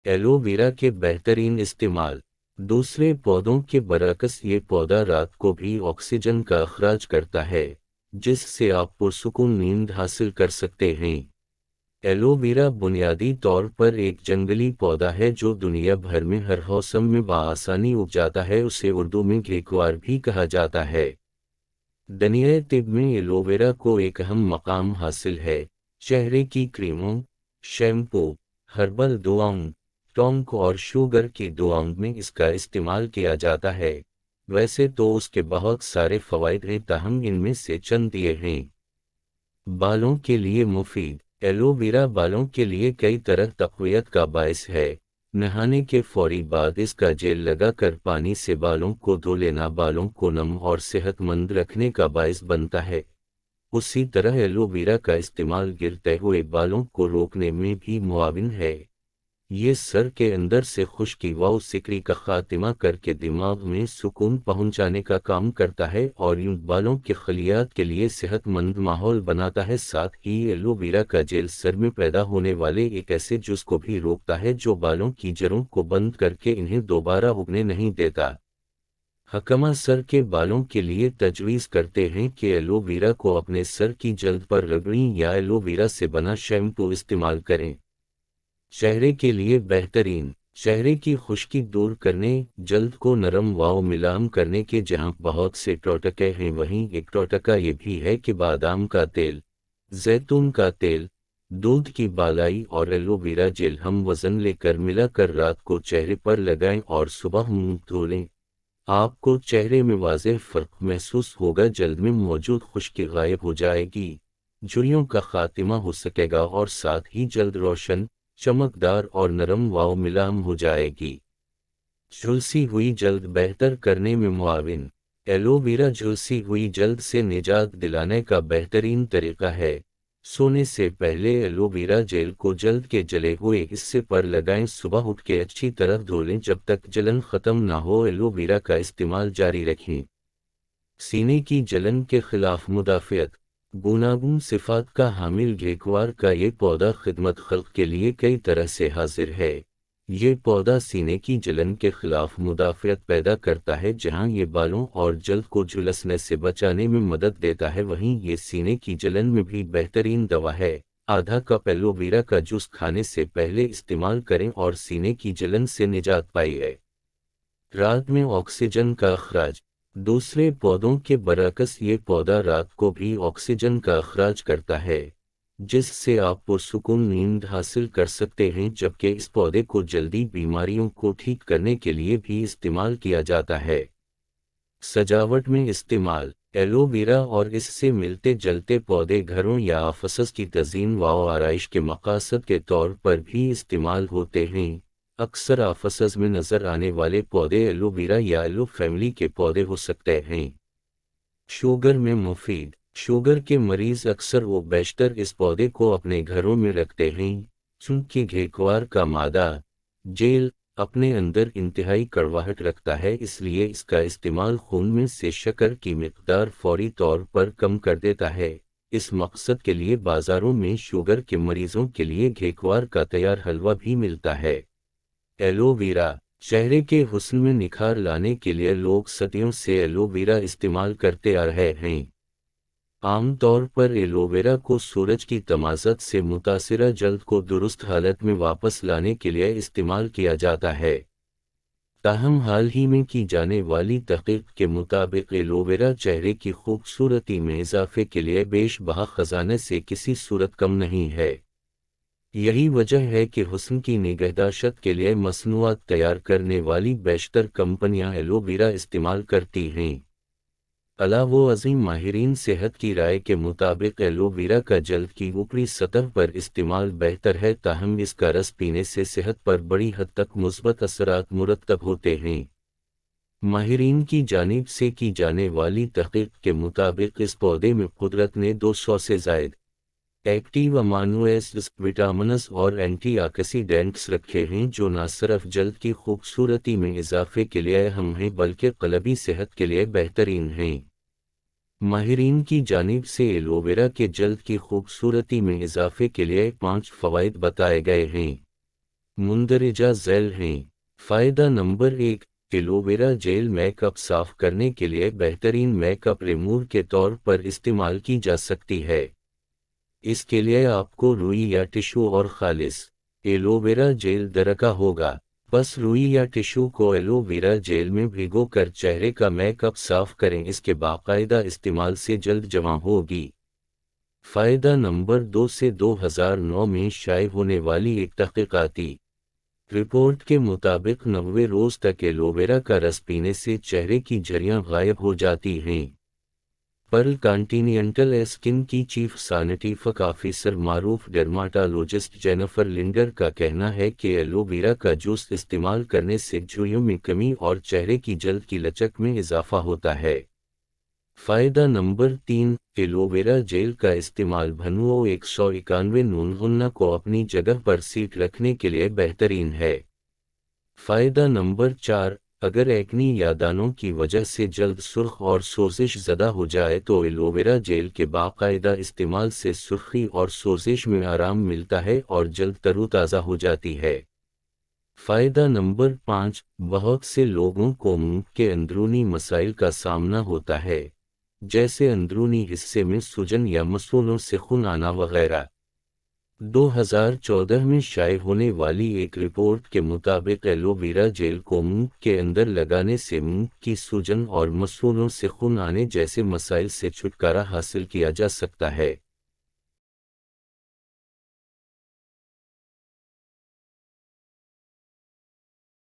Aloe vera के बेहतरीन इस्तेमाल। दूसरे पौधों के बरअक्स ये पौधा रात को भी ऑक्सीजन का अखराज करता है, जिससे आप पुरसुकून नींद हासिल कर सकते हैं। एलोवेरा बुनियादी तौर पर एक जंगली पौधा है जो दुनिया भर में हर मौसम में बआसानी उग जाता है। उसे उर्दू में घेकुआर भी कहा जाता है। दुनिया तिब में एलोवेरा को एक अहम मकाम हासिल है। चेहरे की क्रीमों, शैम्पू, हर्बल दुआओं, टोंक और शुगर की दुआओं में इसका इस्तेमाल किया जाता है। वैसे तो उसके बहुत सारे फ़वाइद हैं, ताहम इनमें से चंद ये हैं। बालों के लिए मुफीद। एलोवेरा बालों के लिए कई तरह तक़वियत का बायस है। नहाने के फौरी बाद इसका जेल लगाकर पानी से बालों को धो लेना बालों को नम और सेहतमंद रखने का बायस बनता है। उसी तरह एलोवेरा का इस्तेमाल गिरते हुए बालों को रोकने में भी मुआविन है। ये सर के अंदर से खुश्की व सिकरी का खात्मा करके दिमाग में सुकून पहुंचाने का काम करता है और यूं बालों के खलियात के लिए सेहतमंद माहौल बनाता है। साथ ही एलोवेरा का जेल सर में पैदा होने वाले एक ऐसे जुज़ को भी रोकता है जो बालों की जड़ों को बंद करके इन्हें दोबारा उगने नहीं देता। हकमा सर के बालों के लिए तजवीज़ करते हैं कि एलोवेरा को अपने सर की जल्द पर रगड़ें या एलोवेरा से बना शैम्पू इस्तेमाल करें। चेहरे के लिए बेहतरीन। चेहरे की खुश्की दूर करने, जल्द को नरम व मुलायम करने के जहाँ बहुत से टोटके हैं, वहीं एक टोटका ये भी है कि बादाम का तेल, जैतून का तेल, दूध की बालाई और एलोवेरा जेल हम वज़न लेकर मिलाकर रात को चेहरे पर लगाएं और सुबह मुंह धो लें। आपको चेहरे में वाज़ेह फ़र्क महसूस होगा। जल्द में मौजूद खुश्की गायब हो जाएगी, झुर्रियों का खात्मा हो सकेगा और साथ ही जल्द रोशन, चमकदार और नरम व मुलायम हो जाएगी। झुलसी हुई जल्द बेहतर करने में मुआविन। एलोवेरा झुलसी हुई जल्द से निजात दिलाने का बेहतरीन तरीका है। सोने से पहले एलोवेरा जेल को जल्द के जले हुए हिस्से पर लगाएं। सुबह उठ के अच्छी तरह धो लें जब तक जलन ख़त्म ना हो। एलोवेरा का इस्तेमाल जारी रखें। सीने की जलन के खिलाफ मुदाफ़ियत। गूनागून सिफ़ात का हामिल घेकुआर का ये पौधा खिदमत खल्क़ के लिए कई तरह से हाजिर है। ये पौधा सीने की जलन के खिलाफ मुदाफ़ियत पैदा करता है। जहाँ ये बालों और जल्द को झुलसने से बचाने में मदद देता है, वहीं ये सीने की जलन में भी बेहतरीन दवा है। आधा कप एलोवेरा का जूस खाने से पहले इस्तेमाल करें और सीने की जलन से निजात पाइए। रात में ऑक्सीजन का अखराज। दूसरे पौधों के बरअक्स ये पौधा रात को भी ऑक्सीजन का अखराज करता है, जिससे आप पुरसुकून नींद हासिल कर सकते हैं। जबकि इस पौधे को जल्दी बीमारियों को ठीक करने के लिए भी इस्तेमाल किया जाता है। सजावट में इस्तेमाल। एलोवेरा और इससे मिलते जलते पौधे घरों या ऑफिस की तज़ीन व आराइश के मकासद के तौर पर भी इस्तेमाल होते हैं। अक्सर ऑफिस में नज़र आने वाले पौधे एलोवेरा या एलो फैमिली के पौधे हो सकते हैं। शुगर में मुफीद। शुगर के मरीज़ अक्सर वो बेशतर इस पौधे को अपने घरों में रखते हैं, चूँकि घेकुआर का मादा, जेल, अपने अंदर इंतहाई कड़वाहट रखता है। इसलिए इसका इस्तेमाल खून में से शक्कर की मिकदार फौरी तौर पर कम कर देता है। इस मकसद के लिए बाज़ारों में शुगर के मरीज़ों के लिए घेकुआर का तैयार हलवा भी मिलता है। एलोवेरा। चेहरे के हुस्न में निखार लाने के लिए लोग सदियों से एलोवेरा इस्तेमाल करते आ रहे हैं। आम तौर पर एलोवेरा को सूरज की तमाज़त से मुतासिरा जल्द को दुरुस्त हालत में वापस लाने के लिए इस्तेमाल किया जाता है। ताहम हाल ही में की जाने वाली तहक़ीक़ के मुताबिक एलोवेरा चेहरे की खूबसूरती में इजाफे के लिए बेशबहा ख़जाने से किसी सूरत कम नहीं है। यही वजह है कि हुस्न की निगहदाश्त के लिए मसनूआत तैयार करने वाली बेशतर कंपनियां एलोवेरा इस्तेमाल करती हैं। अलावा अज़ीम माहिरीन सेहत की राय के मुताबिक एलोवेरा का जल्द की ऊपरी सतह पर इस्तेमाल बेहतर है, ताहम इसका रस पीने से सेहत पर बड़ी हद तक मुस्बत असरात मुरतब होते हैं। माहिरीन की जानिब से की जाने वाली तहक़ीक़ के मुताबिक इस पौधे में कुदरत ने 200 से ज़ायद एक्टिव अमानो एसिड्स, विटामिन्स और एंटीऑक्सीडेंट्स रखे हैं, जो न सिर्फ जल्द की खूबसूरती में इजाफे के लिए अहम हैं बल्कि क़ल्बी सेहत के लिए बेहतरीन हैं। माहिरीन की जानिब से एलोवेरा के जल्द की खूबसूरती में इजाफे के लिए 5 फ़वाइद बताए गए हैं। مندرجہ ذیل ہیں۔ فائدہ نمبر 1، ایلوویرا جیل میک اپ صاف کرنے کے لیے بہترین میک اپ ریموور کے طور پر استعمال کی جا سکتی ہے۔ اس کے لیے آپ کو روئی یا ٹشو اور خالص ایلوویرا جیل درکار ہوگا۔ بس روئی یا ٹشو کو ایلوویرا جیل میں بھگو کر چہرے کا میک اپ صاف کریں، اس کے باقاعدہ استعمال سے جلد جمع ہوگی۔ فائدہ نمبر 2، سے 2009 میں شائع ہونے والی ایک تحقیقاتی رپورٹ کے مطابق 90 روز تک ایلوویرا کا رس پینے سے چہرے کی جھریاں غائب ہو جاتی ہیں۔ پرل کانٹینینٹل اسکن کی چیف سائنٹیفک آفیسر معروف ڈرماٹالوجسٹ جینیفر لنڈر کا کہنا ہے کہ ایلوویرا کا جوس استعمال کرنے سے جھریوں میں کمی اور چہرے کی جلد کی لچک میں اضافہ ہوتا ہے۔ فائدہ نمبر 3، ایلوویرا جیل کا استعمال بھنو 191 نونغنا کو اپنی جگہ پر سیٹ رکھنے کے لیے بہترین ہے۔ فائدہ نمبر 4، اگر ایکنی یا دانوں کی وجہ سے جلد سرخ اور سوزش زدہ ہو جائے تو ایلوویرا جیل کے باقاعدہ استعمال سے سرخی اور سوزش میں آرام ملتا ہے اور جلد تر و تازہ ہو جاتی ہے۔ فائدہ نمبر 5، بہت سے لوگوں کو منہ کے اندرونی مسائل کا سامنا ہوتا ہے، جیسے اندرونی حصے میں سوجن یا مسولوں سے خون آنا وغیرہ۔ 2014 میں شائع ہونے والی ایک رپورٹ کے مطابق ایلوویرا جیل کو منہ کے اندر لگانے سے منہ کی سوجن اور مسولوں سے خون آنے جیسے مسائل سے چھٹکارا حاصل کیا جا سکتا ہے۔